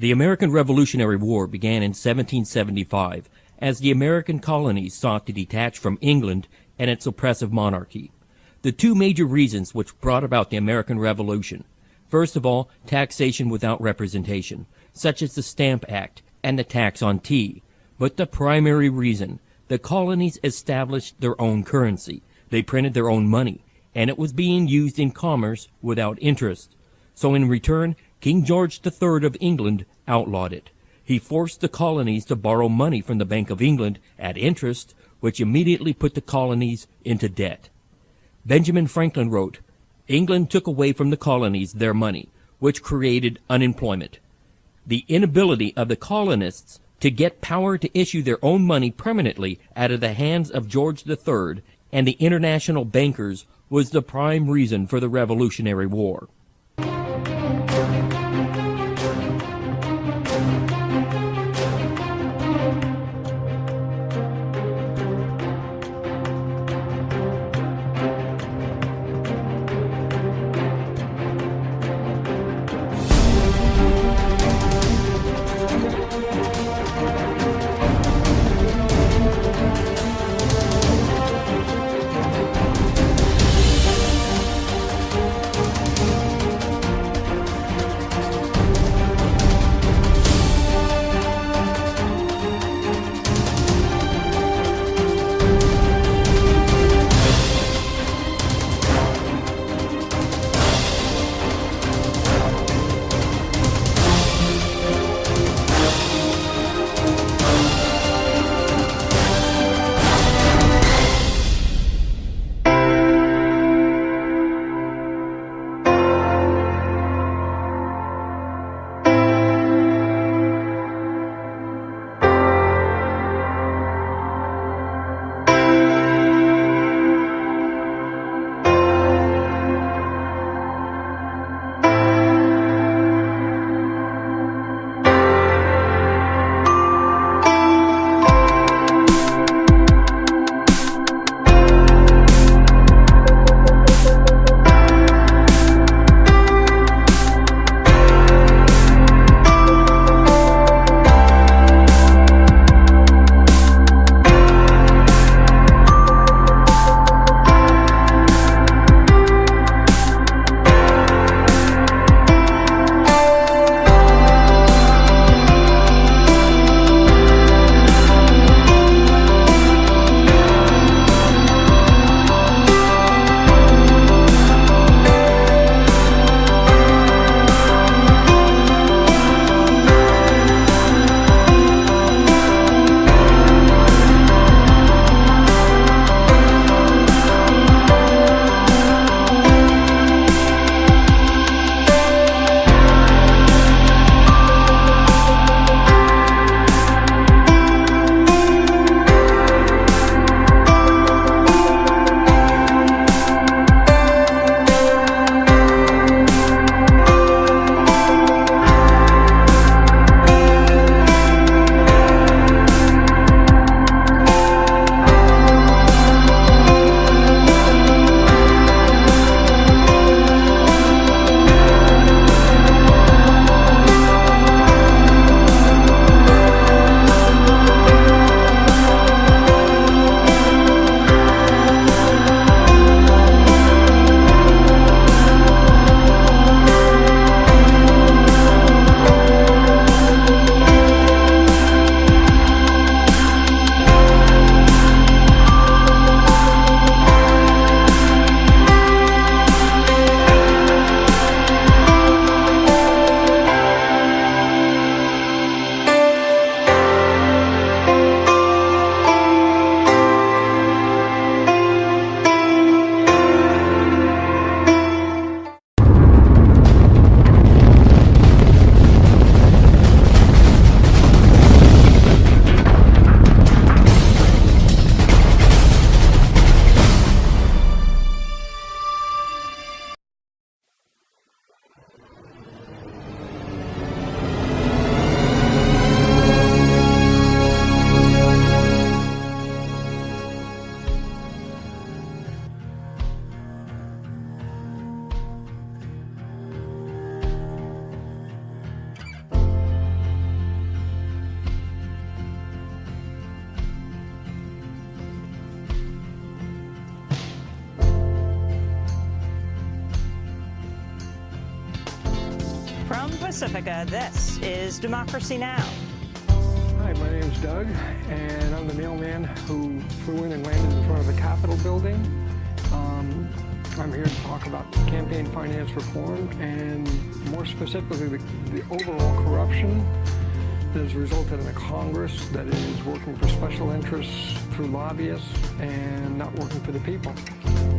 The American Revolutionary War began in 1775 as the American colonies sought to detach from England and its oppressive monarchy. The two major reasons which brought about the American Revolution: first of all, taxation without representation, such as the Stamp Act and the tax on tea. But the primary reason, the colonies established their own currency. They printed their own money, and it was being used in commerce without interest. So in return, King George III of England outlawed it. He forced the colonies to borrow money from the Bank of England at interest, which immediately put the colonies into debt. Benjamin Franklin wrote, "England took away from the colonies their money, which created unemployment." The inability of the colonists to get power to issue their own money permanently out of the hands of George III and the international bankers was the prime reason for the Revolutionary War. From Pacifica, this is Democracy Now! Hi, my name is Doug, and I'm the mailman who flew in and landed in front of the Capitol building. I'm here to talk about campaign finance reform and more specifically the overall corruption that has resulted in a Congress that is working for special interests through lobbyists and not working for the people.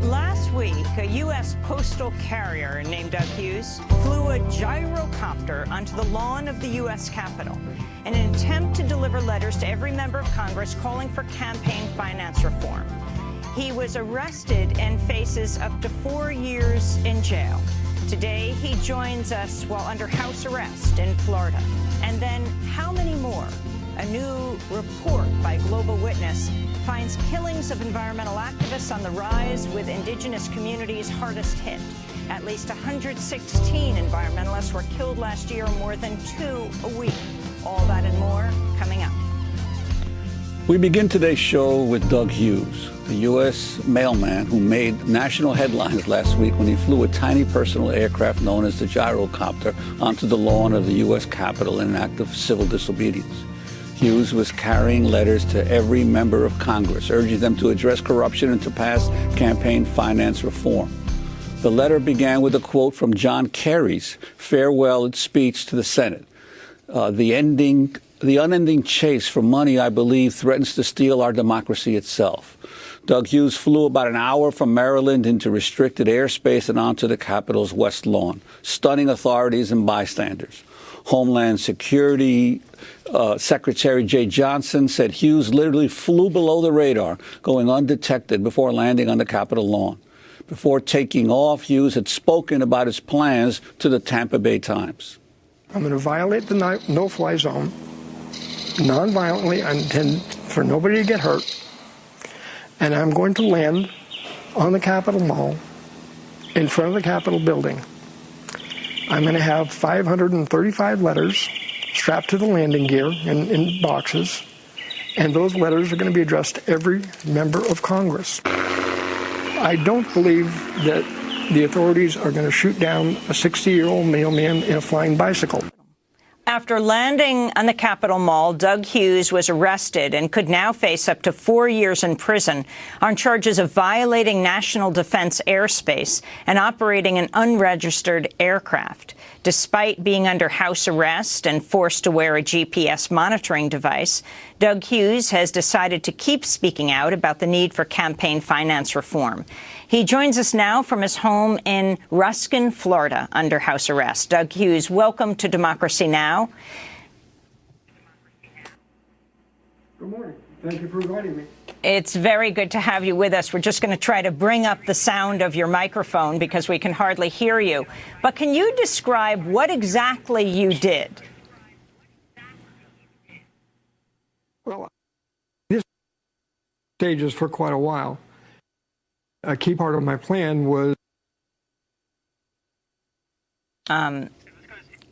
Last week, a U.S. postal carrier named Doug Hughes flew a gyrocopter onto the lawn of the U.S. Capitol in an attempt to deliver letters to every member of Congress calling for campaign finance reform. He was arrested and faces up to 4 years in jail. Today, he joins us while under house arrest in Florida. And then how many more? A new report by Global Witness finds killings of environmental activists on the rise, with indigenous communities hardest hit. At least 116 environmentalists were killed last year, more than 2 a week. All that and more coming up. We begin today's show with Doug Hughes, the U.S. mailman who made national headlines last week when he flew a tiny personal aircraft known as the gyrocopter onto the lawn of the U.S. Capitol in an act of civil disobedience. Hughes was carrying letters to every member of Congress, urging them to address corruption and to pass campaign finance reform. The letter began with a quote from John Kerry's farewell speech to the Senate. The unending chase for money, I believe, threatens to steal our democracy itself. Doug Hughes flew about an hour from Maryland into restricted airspace and onto the Capitol's West Lawn, stunning authorities and bystanders. Homeland Security Secretary Jay Johnson said Hughes literally flew below the radar, going undetected before landing on the Capitol lawn. Before taking off, Hughes had spoken about his plans to the Tampa Bay Times. I'm going to violate the no-fly zone non-violently. I intend for nobody to get hurt. And I'm going to land on the Capitol Mall in front of the Capitol building. I'm going to have 535 letters strapped to the landing gear in boxes, and those letters are going to be addressed to every member of Congress. I don't believe that the authorities are going to shoot down a 60-year-old mailman in a flying bicycle. After landing on the Capitol Mall, Doug Hughes was arrested and could now face up to 4 years in prison on charges of violating national defense airspace and operating an unregistered aircraft. Despite being under house arrest and forced to wear a GPS monitoring device, Doug Hughes has decided to keep speaking out about the need for campaign finance reform. He joins us now from his home in Ruskin, Florida, under house arrest. Doug Hughes, welcome to Democracy Now! Good morning. Thank you for inviting me. It's very good to have you with us. We're just going to try to bring up the sound of your microphone because we can hardly hear you. But can you describe what exactly you did? Well, this stages for quite a while. A key part of my plan was...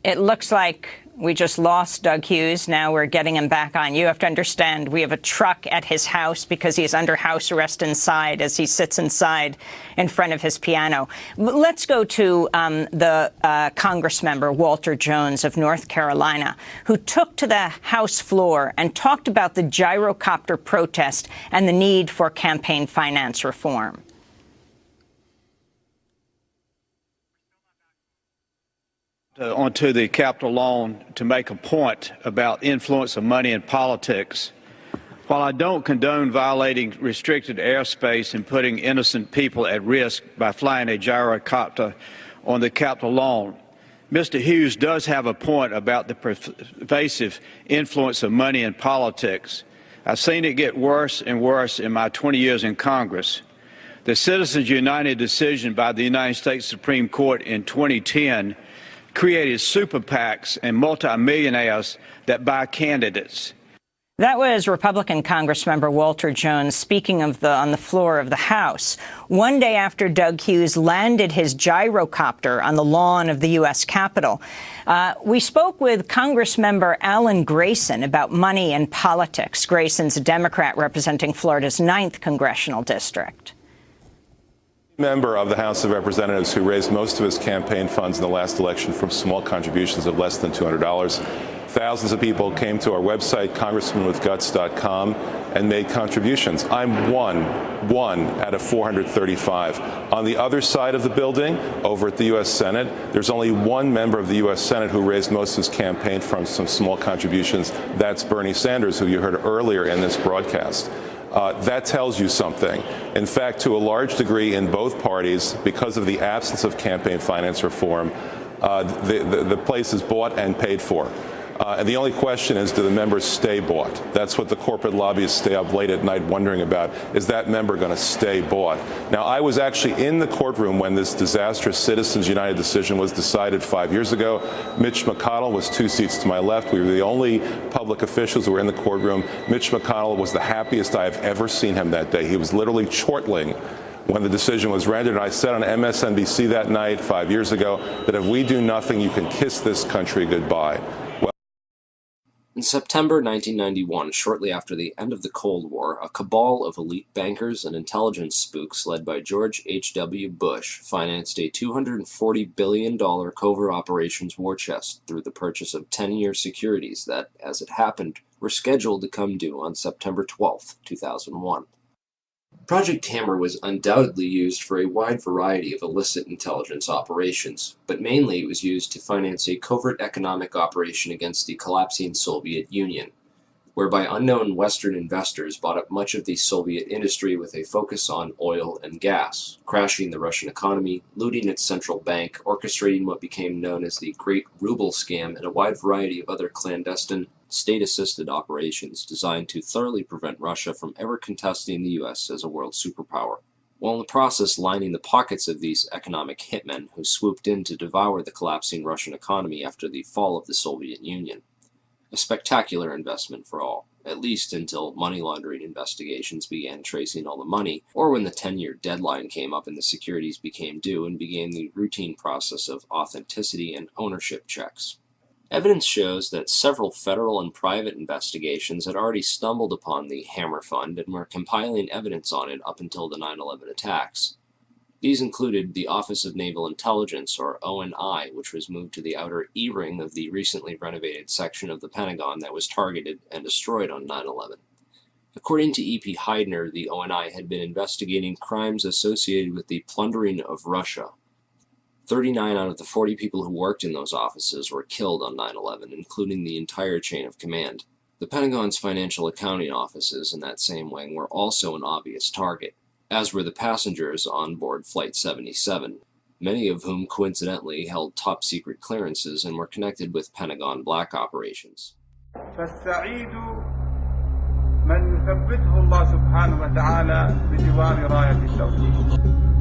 It looks like we just lost Doug Hughes. Now we're getting him back on. You have to understand, we have a truck at his house because he's under house arrest inside as he sits inside in front of his piano. Let's go to the Congress member, Walter Jones of North Carolina, who took to the House floor and talked about the gyrocopter protest and the need for campaign finance reform. Onto the Capitol lawn to make a point about influence of money in politics. While I don't condone violating restricted airspace and putting innocent people at risk by flying a gyrocopter on the Capitol lawn, Mr. Hughes does have a point about the pervasive influence of money in politics. I've seen it get worse and worse in my 20 years in Congress. The Citizens United decision by the United States Supreme Court in 2010 created super PACs and multimillionaires that buy candidates. That was Republican Congressmember Walter Jones speaking on the floor of the House, one day after Doug Hughes landed his gyrocopter on the lawn of the U.S. Capitol. We spoke with Congressmember Alan Grayson about money and politics. Grayson's a Democrat representing Florida's 9th congressional district. Member of the House of Representatives who raised most of his campaign funds in the last election from small contributions of less than $200. Thousands of people came to our website, congressmanwithguts.com, and made contributions. I'm one out of 435. On the other side of the building, over at the U.S. Senate, there's only one member of the U.S. Senate who raised most of his campaign from some small contributions. That's Bernie Sanders, who you heard earlier in this broadcast. That tells you something. In fact, to a large degree in both parties, because of the absence of campaign finance reform, the place is bought and paid for. And the only question is, do the members stay bought? That's what the corporate lobbyists stay up late at night wondering about. Is that member going to stay bought? Now, I was actually in the courtroom when this disastrous Citizens United decision was decided 5 years ago. Mitch McConnell was 2 seats to my left. We were the only public officials who were in the courtroom. Mitch McConnell was the happiest I have ever seen him that day. He was literally chortling when the decision was rendered. And I said on MSNBC that night 5 years ago that if we do nothing, you can kiss this country goodbye. In September 1991, shortly after the end of the Cold War, a cabal of elite bankers and intelligence spooks led by George H.W. Bush financed a $240 billion covert operations war chest through the purchase of 10-year securities that, as it happened, were scheduled to come due on September 12, 2001. Project Hammer was undoubtedly used for a wide variety of illicit intelligence operations, but mainly it was used to finance a covert economic operation against the collapsing Soviet Union, whereby unknown Western investors bought up much of the Soviet industry with a focus on oil and gas, crashing the Russian economy, looting its central bank, orchestrating what became known as the Great Ruble Scam, and a wide variety of other clandestine, state-assisted operations designed to thoroughly prevent Russia from ever contesting the U.S. as a world superpower, while in the process lining the pockets of these economic hitmen who swooped in to devour the collapsing Russian economy after the fall of the Soviet Union. A spectacular investment for all, at least until money laundering investigations began tracing all the money, or when the 10-year deadline came up and the securities became due and began the routine process of authenticity and ownership checks. Evidence shows that several federal and private investigations had already stumbled upon the Hammer Fund and were compiling evidence on it up until the 9/11 attacks. These included the Office of Naval Intelligence, or ONI, which was moved to the outer E-ring of the recently renovated section of the Pentagon that was targeted and destroyed on 9/11. According to E.P. Heidner, the ONI had been investigating crimes associated with the plundering of Russia. 39 out of the 40 people who worked in those offices were killed on 9/11, including the entire chain of command. The Pentagon's financial accounting offices in that same wing were also an obvious target, as were the passengers on board Flight 77, many of whom coincidentally held top-secret clearances and were connected with Pentagon black operations. فالسعيد من يثبته الله سبحانه وتعالى بجوار راية التوحيد.